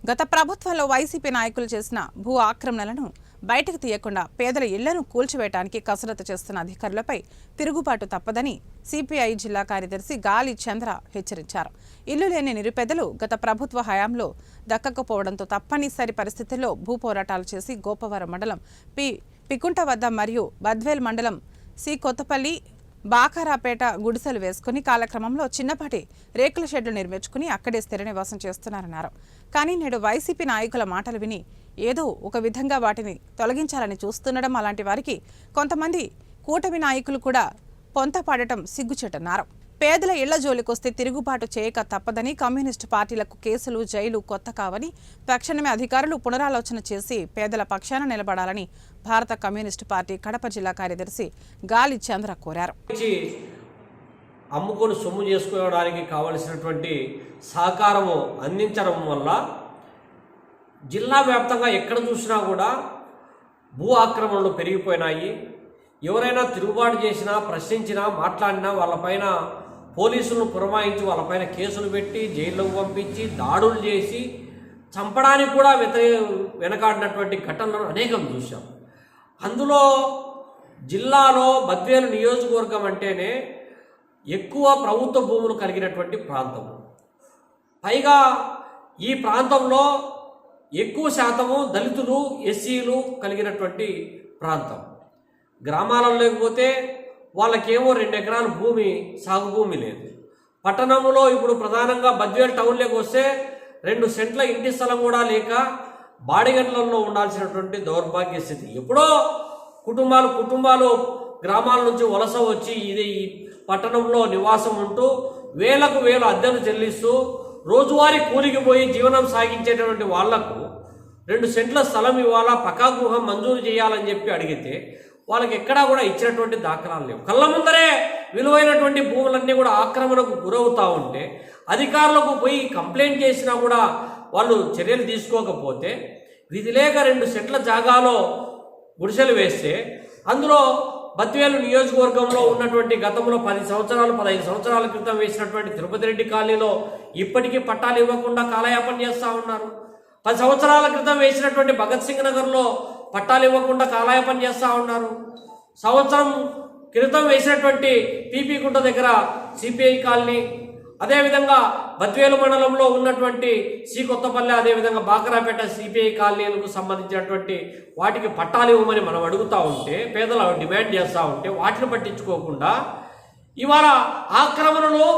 గత ప్రభుత్వంలో వైసీపీ నాయకులు చేసిన భూ ఆక్రమణలను బయటకు తీయకుండా పేదల ఇళ్లను కూల్చివేయడానికి కసరత్తు చేస్తున్న అధికారులపై తిరుగుబాటు తప్పదని సిపిఐ జిల్లా కార్యదర్శి గాలి చంద్ర హెచ్చరించారు. ఇల్లు లేని నిరుపేదలు గత ప్రభుత్వ హయాంలో దక్కకపోవడంతో తప్పనిసరి పరిస్థితుల్లో భూ పోరాటాలు చేసి గోపవరం మండలం పికుంట వద్ద మరియు బద్వేల్ మండలం సి కొత్తపల్లి బాకారాపేట గుడిసెలు వేసుకుని కాలక్రమంలో చిన్నపాటి రేకుల షెడ్లు నిర్మించుకుని అక్కడే స్థిర నివాసం చేస్తున్నారన్నారు. కానీ నేడు వైసీపీ నాయకుల మాటలు విని ఏదో ఒక విధంగా వాటిని తొలగించాలని చూస్తుండడం, అలాంటి వారికి కొంతమంది కూటమి నాయకులు కూడా పొంతపాడటం సిగ్గుచేటన్నారు. పేదల ఇళ్ల జోలికొస్తే తిరుగుబాటు చేయక తప్పదని, కమ్యూనిస్టు పార్టీలకు కేసులు జైలు కొత్త కావని, తక్షణమే అధికారులు పునరాలోచన చేసి పేదల పక్షాన నిలబడాలని భారత కమ్యూనిస్టు పార్టీ కడప జిల్లా కార్యదర్శి గాలి చంద్ర కోరారు. అమ్ముకొని సొమ్ము చేసుకోవడానికి కావలసినటువంటి సహకారము అందించడం వల్ల జిల్లా వ్యాప్తంగా ఎక్కడ చూసినా కూడా భూ ఆక్రమణలు పెరిగిపోయినాయి. ఎవరైనా తిరుగుబాటు చేసినా, ప్రశ్నించినా, మాట్లాడినా వాళ్ళపైన పోలీసులను పురమాయించి వాళ్ళపైన కేసులు పెట్టి జైల్లోకి పంపించి దాడులు చేసి చంపడానికి కూడా వెనకాడినటువంటి ఘటనలను అనేకం చూశాం. అందులో జిల్లాలో బద్వేలు నియోజకవర్గం అంటేనే ఎక్కువ ప్రభుత్వ భూములు కలిగినటువంటి ప్రాంతం. పైగా ఈ ప్రాంతంలో ఎక్కువ శాతము దళితులు, ఎస్సీలు కలిగినటువంటి ప్రాంతం. గ్రామాలలో లేకపోతే వాళ్ళకేమో 2 ఎకరాల భూమి, సాగు భూమి లేదు. పట్టణంలో ఇప్పుడు ప్రధానంగా బద్వేలు టౌన్లోకి వస్తే 2 సెంట్ల ఇంటి స్థలం కూడా లేక బాడిగండ్లలో ఉండాల్సినటువంటి దౌర్భాగ్య స్థితి. ఎప్పుడో కుటుంబాలు గ్రామాల నుంచి వలస వచ్చి ఈ పట్టణంలో నివాసం ఉంటూ వేలకు వేల అద్దెలు చెల్లిస్తూ రోజువారీ కూలికి పోయి జీవనం సాగించేటటువంటి వాళ్లకు 2 సెంట్ల స్థలం ఇవ్వాలా, పక్కా గృహం మంజూరు చేయాలని చెప్పి అడిగితే వాళ్ళకి ఎక్కడా కూడా ఇచ్చినటువంటి దాఖలాలు లేవు. కళ్ళ ముందరే విలువైనటువంటి భూములన్నీ కూడా ఆక్రమణకు గురవుతూ ఉంటే అధికారులకు పోయి కంప్లైంట్ చేసినా కూడా వాళ్ళు చర్యలు తీసుకోకపోతే విధి లేక 2 సెంట్ల జాగాలో గుడిసెలు వేస్తే అందులో బద్వేలు నియోజకవర్గంలో ఉన్నటువంటి గతంలో 10 సంవత్సరాలు 15 సంవత్సరాల క్రితం వేసినటువంటి తిరుపతి రెడ్డి కాలనీలో ఇప్పటికీ పట్టాలు ఇవ్వకుండా కాలయాపన చేస్తూ ఉన్నారు. 10 సంవత్సరాల క్రితం వేసినటువంటి భగత్ సింగ్ నగర్లో పట్టాలు ఇవ్వకుండా కాలయాపన చేస్తూ ఉన్నారు. సంవత్సరం క్రితం వేసినటువంటి పీపీ కుంట దగ్గర సిపిఐ కాలనీ, అదేవిధంగా బద్వేలు మండలంలో ఉన్నటువంటి సి కొత్తపల్లి, అదేవిధంగా బాకరాపేట సిపిఐ కాలనీలకు సంబంధించినటువంటి వాటికి పట్టాలు ఇవ్వమని మనం అడుగుతూ ఉంటే, పేదలు డిమాండ్ చేస్తూ ఉంటే వాటిని పట్టించుకోకుండా ఇవాళ ఆక్రమణలో